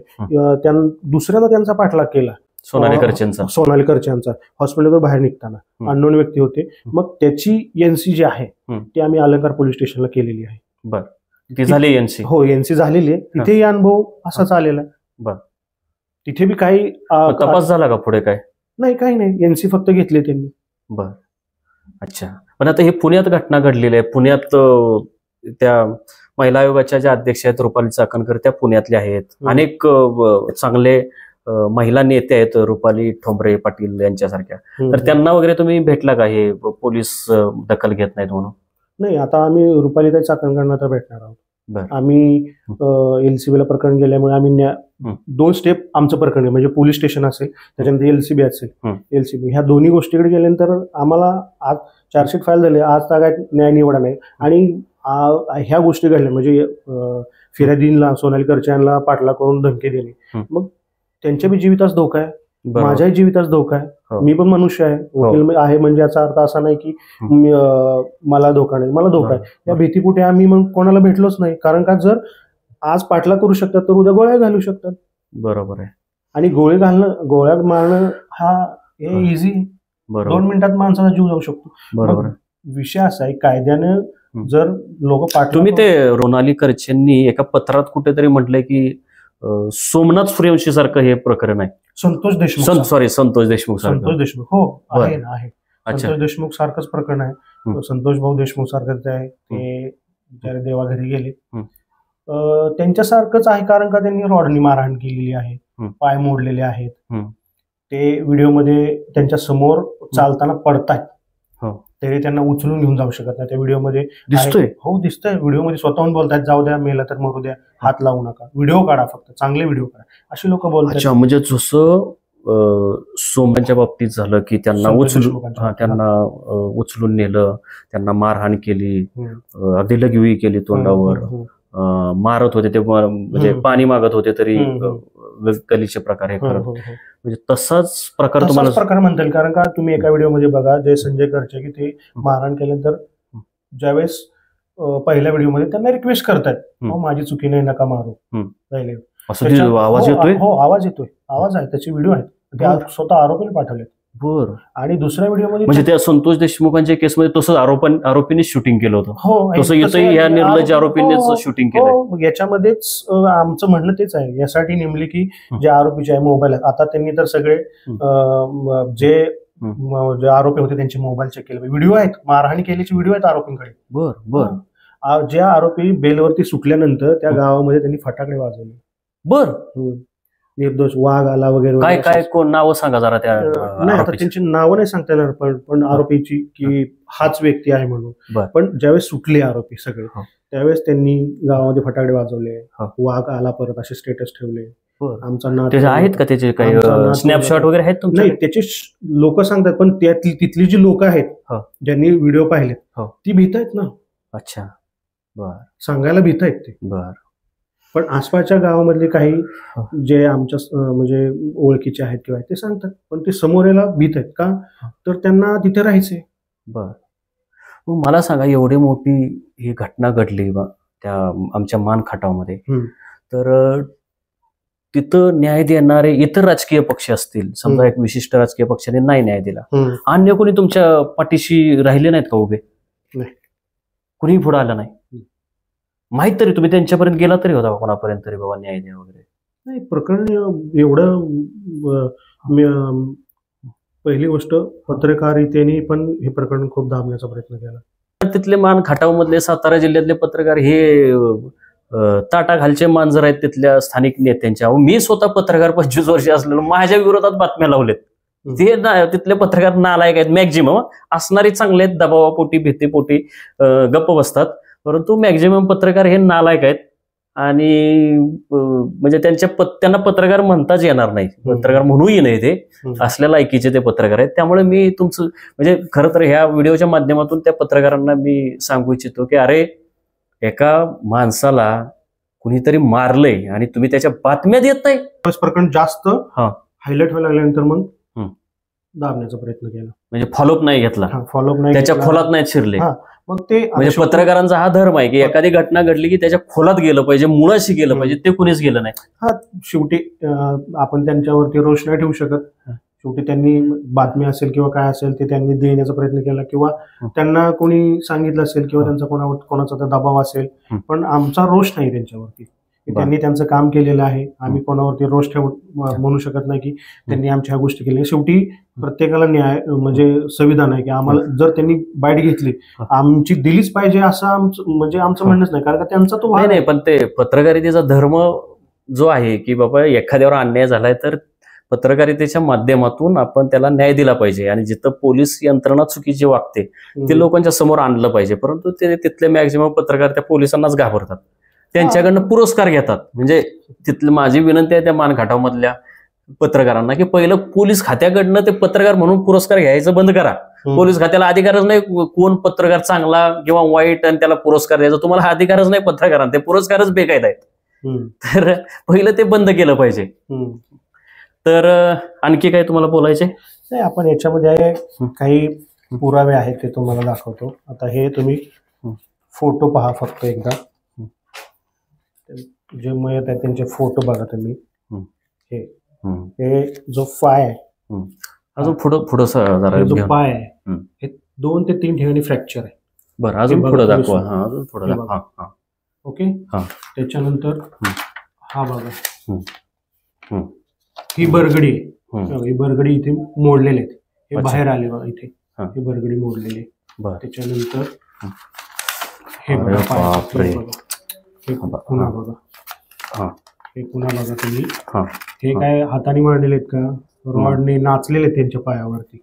दुसऱ्यांदा त्यांचा पाठलाग केला, सोनाली करचेंचा, हॉस्पिटलवर बाहेर निघताना. अननोन व्यक्ती होते. मग त्याची NC जी आहे ती आम्ही अलंकार पोलीस स्टेशनला केलेली आहे. बरं, ती झाली NC? हो, NC झालेली आहे. तिथेही अनुभव असाच आलेला आहे. बरं, तिथे बी काही तपास झाला का पुढे? काय नाही, काही नाही, NC फक्त घेतली त्यांनी. बर, अच्छा. पण आता हे पुण्यात घटना घडलेली आहे. पुण्यात त्या महिला आयोगाच्या ज्या अध्यक्ष आहेत रुपाली चाकणकर, त्या पुण्यातल्या आहेत. अनेक चांगले महिला नेते आहेत, रुपाली ठोंबरे पाटील यांच्यासारख्या. तर त्यांना वगैरे तुम्ही भेटला का, हे पोलीस दखल घेत नाहीत म्हणून? नाही, आता आम्ही रुपालीताई चाकणकरांना तर भेटणार आहोत. आम्ही LCB प्रकरण गेल्यामुळे आम्ही 2 स्टेप आमचं प्रकरण, म्हणजे पोलीस स्टेशन असेल, त्याच्यानंतर LCB असेल. LCB ह्या दोन्ही गोष्टीकडे गेल्यानंतर आम्हाला आज चार्जशीट फाईल झाली. आज तागायत न्याय निवडा नाही, आणि ह्या गोष्टी घडल्या म्हणजे फिर्यादींना, सोनाली करच्यांना पाठलाग करून धमकी देणे. मग त्यांच्या बी जीवितास धोका आहे, माझ्याही जीवितास धोका आहे. मी पण मनुष्य आहे, वकील आहे, म्हणजे याचा अर्थ असा नाही की मला धोका नाही, मला धोका आहे. या भीतीपुढे आम्ही मग कोणाला भेटलोच नाही, कारण का जर आज पाठलाग करू शकतात तर उद्या गोळ्या घालू शकतात. बरोबर आहे. आणि गोळ्या मारणं हे इझी, 2 मिनिटात माणसाचा जीव जाऊ शकतो. बरोबर. विषय असा आहे, कायद्यानं जर लोक तुम्ही ते रोनाली करचेंनी एका पत्रात कुठेतरी म्हटलंय की सोमनाथ सूर्यवंशी सारखं हे प्रकरण आहे. संतोष देशमुख हो, आहे संतोष देशमुख सारखंच प्रकरण आहे. संतोष भाऊ देशमुख सारखंच आहे. ते बिचारे देवाघरी गेले, त्यांच्यासारखंच आहे, कारण का त्यांनी रॉडनी मारहाण केलेली आहे, पाय मोडलेले आहेत. ते व्हिडिओमध्ये त्यांच्या समोर चालताना पडतायत, तरी त्यांना उचलून घेऊन जाऊ शकत नाही. त्या व्हिडिओमध्ये दिसतोय. हो, दिसतंय. व्हिडिओमध्ये स्वतःहून बोलतायत, जाऊ द्या, मेला तर मरू द्या, हात लावू नका, व्हिडिओ काढा, फक्त चांगले व्हिडिओ काढा, अशी लोक बोलतात. म्हणजे जसं सोमनाथच्या बाबतीत झालं की त्यांना उचलून नेलं, त्यांना मारहाण केली, अगदी लघवी केली, तोंडावर मारत होते, ते म्हणजे पाणी मागत होते तरी गलीचे प्रकार हे करत. म्हणजे तसाच प्रकार म्हणता येईल, कारण का तुम्ही एका व्हिडिओमध्ये बघा, जे संजय करचे की ते मारहाण केल्यानंतर ज्यावेळेस पहिल्या व्हिडिओमध्ये त्यांना रिक्वेस्ट करतात, माझी चुकी नाही, नका मारू. आवाज येतोय, हो आवाज येतोय, आवाज आहे, त्याचे व्हिडिओ आहेत, ते स्वतः आरोपीने पाठवले. बरं. आणि दुसऱ्या व्हिडिओमध्ये म्हणजे त्या संतोष देशमुखांच्या केसमध्ये तसं आरोपीने शूटिंग केलं होतं. हो, तसं इथंही या निर्लज्ज आरोपीनेच शूटिंग केलं. याच्यामध्येच आमचं म्हणणं तेच आहे, यासाठी नेमली की जे आरोपीचे आहे मोबाईल आहेत, आता त्यांनी तर सगळे जे आरोपी होते त्यांचे मोबाईल चेक केले, व्हिडिओ आहेत, मारहाणी केल्याचे व्हिडिओ आहेत आरोपींकडे. बरं. ज्या आरोपी बेलवरती सुटल्यानंतर त्या गावामध्ये त्यांनी फटाकडे वाजवले. बरं. निर्दोष वाघ आला वगैरे काय काय कोण नावं सांगा जरा त्या नाही, आता आरोपीची. त्यांची नावं नाही सांगता येणार, पण आरोपीची की हाच व्यक्ती आहे म्हणून. बरं. पण ज्यावेळेस सुटले आरोपी सगळे हो. त्यावेळेस त्यांनी गावामध्ये फटाकडे वाजवले, हो. वाघ आला परत असे स्टेटस ठेवले. बरं. आमचा नाच त्याचे आहेत का त्याचे काही आमचा नाच स्नॅपशॉट वगैरे आहेत तुमचे? नाही, त्याचे लोक सांगतात, पण तिथली जी लोक आहेत हो. ज्यांनी व्हिडिओ पाहिले हो. ती भीत आहेत ना, अच्छा. बर सांगायला भीत आहेत ते. बर. पण आसपासच्या गावामधले काही हो. जे आमच्या म्हणजे ओळखीचे आहेत किंवा ते सांगतात, पण ते समोर यायला भीत आहेत का, तर त्यांना तिथे राहायचंय. बर. मग मला सांगा, एवढी मोठी ही घटना घडली त्या आमच्या मानखटावमध्ये, तर तिथं न्याय देणारे इतर राजकीय पक्ष असतील, समजा एक विशिष्ट राजकीय पक्षाने नाही न्याय दिला, अन्य कोणी तुमच्या पाठीशी राहिले नाहीत का उभे? नाही, कुणीही पुढे आलं नाही. माहित तरी तुम्ही त्यांच्यापर्यंत गेला तरी होता कोणापर्यंत तरी बाबा न्याय द्या वगैरे? नाही, प्रकरण एवढं पहिली गोष्ट पत्रकारितेने पण हे प्रकरण खूप दाबण्याचा प्रयत्न केला. तिथले मानखटाव मधले सातारा जिल्ह्यातले पत्रकार हे ताटाखालचे मांजर आहेत तिथल्या स्थानिक नेत्यांच्या. मी स्वतः पत्रकार 25 वर्ष असलेलो, माझ्या विरोधात बातम्या लावलेत. ते तिथले पत्रकार नालायक आहेत मॅक्झिमम. असणारे चांगले आहेत, दबावापोटी भीतीपोटी गप्प बसतात, परंतु मॅक्झिमम पत्रकार हे नालायक आहेत. आणि म्हणजे त्यांना पत्रकार म्हणताच येणार नाही, पत्रकार म्हणूही नाही ते, असल्या लायकीचे ते पत्रकार आहेत. त्यामुळे मी तुमचं म्हणजे खरं तर ह्या व्हिडिओच्या माध्यमातून त्या पत्रकारांना मी सांगू इच्छितो की अरे, एका माणसाला कुणीतरी मारलंय आणि तुम्ही त्याच्या बातम्या देत नाही. प्रकरण जास्त हायलाइट व्हायला लागल्यानंतर मग दाबण्याचा प्रयत्न केला, म्हणजे फॉलोअप नाही घेतला, फॉलोअप नाही, त्याच्या खोलात नाही शिरले. मग ते म्हणजे पत्रकारांचा हा धर्म आहे की एखादी घटना घडली की त्याच्या खोलात गेलं पाहिजे, मुळाशी गेलं पाहिजे, ते कुणीच गेलं नाही. हा, शेवटी आपण त्यांच्यावरती रोष नाही ठेवू शकत. शेवटी त्यांनी बातमी असेल किंवा काय असेल ते त्यांनी देण्याचा प्रयत्न केला, किंवा त्यांना कोणी सांगितलं असेल किंवा त्यांचा कोणाचा दबाव असेल, पण आमचा रोष नाही त्यांच्यावरती. त्यांनी त्यांचं काम केलेलं आहे, आम्ही कोणावरती रोष म्हणू शकत नाही की त्यांनी आमच्या ह्या गोष्टी केल्या. शेवटी प्रत्येकाला न्याय म्हणजे संविधान आहे की आम्हाला जर त्यांनी बाईट घेतली आमची दिलीच पाहिजे असं आमचं म्हणणंच नाही, कारण का त्यांचा तो नाही. पण ते पत्रकारितेचा धर्म जो आहे की बाबा एखाद्यावर अन्याय झालाय तर पत्रकारितेच्या माध्यमातून आपण त्याला न्याय दिला पाहिजे, आणि जिथं पोलीस यंत्रणा चुकीची वागते ते लोकांच्या समोर आणलं पाहिजे. परंतु ते तिथले मॅक्झिमम पत्रकार त्या पोलिसांनाच घाबरतात, त्यांच्याकडनं पुरस्कार घेतात. म्हणजे तिथली माझी विनंती आहे त्या मानखटावमधल्या पत्रकारांना की पहिलं पोलीस खात्याकडनं ते पत्रकार म्हणून पुरस्कार घ्यायचं बंद करा. पोलीस खात्याला अधिकारच नाही कोण पत्रकार चांगला किंवा वाईट आणि त्याला पुरस्कार द्यायचा, तुम्हाला हा अधिकारच नाही पत्रकारांना, ते पुरस्कारच बेकायदा आहेत. तर पहिलं ते बंद केलं पाहिजे. तर आणखी काय तुम्हाला बोलायचे? नाही, आपण याच्यामध्ये काही पुरावे आहेत ते तुम्हाला दाखवतो. आता हे तुम्ही फोटो पहा फक्त एकदा, जे मयत आहे त्यांचे फोटो बघा तुम्ही. हे जो पाय आहे, अजून पुढं जो पाय आहे हे 2 ते 3 ठिकाणी फ्रॅक्चर आहे. बरं, अजून पुढे दाखवा. अजून पुढे दाखवा. ओके. त्याच्यानंतर हा बघा, ही बरगडी, ही बरगडी इथे मोडलेली आहेत, हे बाहेर आले बघा, इथे ही बरगडी मोडलेली. त्याच्यानंतर हे बघा, हे पुन्हा बघा, हे पुन्हा बघा तुम्ही, हे काय हाताने मारलेले आहेत का, रॉडने नाचलेले आहेत त्यांच्या पायावरती.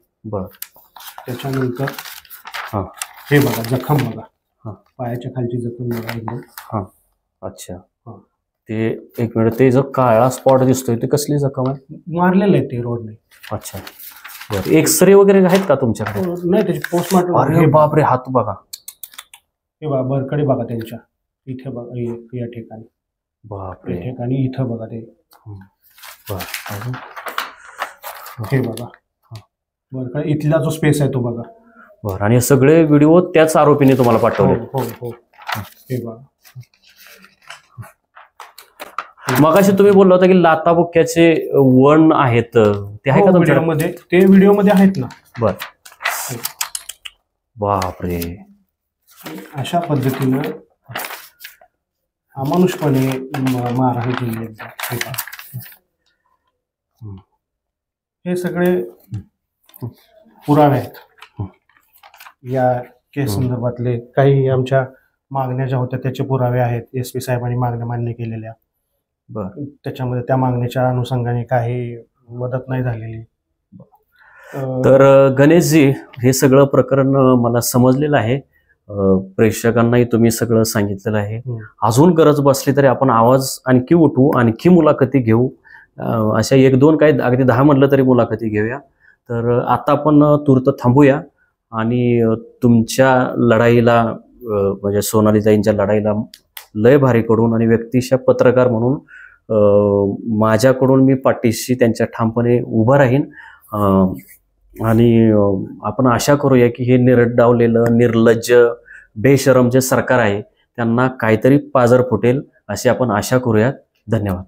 त्याच्यानंतर हे बघा जखम बघा, पायाच्या खालची जखम बघा एकदम. अच्छा. ते एक मिनिट, ते जो काळा स्पॉट दिसतोय ते कसली जखम आहे? मारलेलं आहे ते रॉडने. अच्छा. बरं, एक्सरे वगैरे आहेत का तुमच्याकडे? नाही, त्याची पोस्टमॉर्टम. अरे बापरे, हात बघा, हे बघा बरकडे बघा त्यांच्या इथे बघा, या ठिकाणी, बापरे, ठिकाणी इथं बघा ते. हे बघा बरकडे इथला जो स्पेस आहे तो बघा. बरं, आणि सगळे व्हिडिओ त्याच आरोपीने तुम्हाला पाठवले? हो. हे बघा, मगाशी तुम्ही बोलला होता की लाताबुक्क्याचे वण आहेत, ते आहे का व्हिडिओमध्ये? ते व्हिडिओमध्ये आहेत ना. बर, बापरे, अशा पद्धतीनं अमानुषपणे मारहाण केली. हे सगळे पुरावे आहेत या केस संदर्भातले. काही आमच्या मागण्या ज्या होत्या त्याचे पुरावे आहेत, SP साहेबांनी मागण्या मान्य केलेल्या. बरं. त्याच्यामध्ये त्या मागणीच्या अनुषंगाने काही मदत नाही झालेली. तर गणेशजी, हे सगळं प्रकरण मला समजलेलं आहे. प्रेक्षकांनाही तुम्ही सगळं सांगितलेलं आहे. अजून गरज बसली तरी आपण आवाज आणखी उठवू, आणखी मुलाखती घेऊ. अशा 1-2 काय अगदी 10 म्हटलं तरी मुलाखती घेऊया. तर आता आपण तूर्त थांबूया आणि तुमच्या लढाईला म्हणजे सोनालीताईंच्या लढाईला लय भारीकडून आणि व्यक्तिशः पत्रकार म्हणून माझ्याकडून मी पाठीशी त्यांच्या ठामपणे उभं राहीन. आणि आपण आशा करूया की हे निरडावलेलं, निर्लज्ज, बेशरम जे सरकार आहे त्यांना काहीतरी पाजर फुटेल अशी आपण आशा करूयात. धन्यवाद.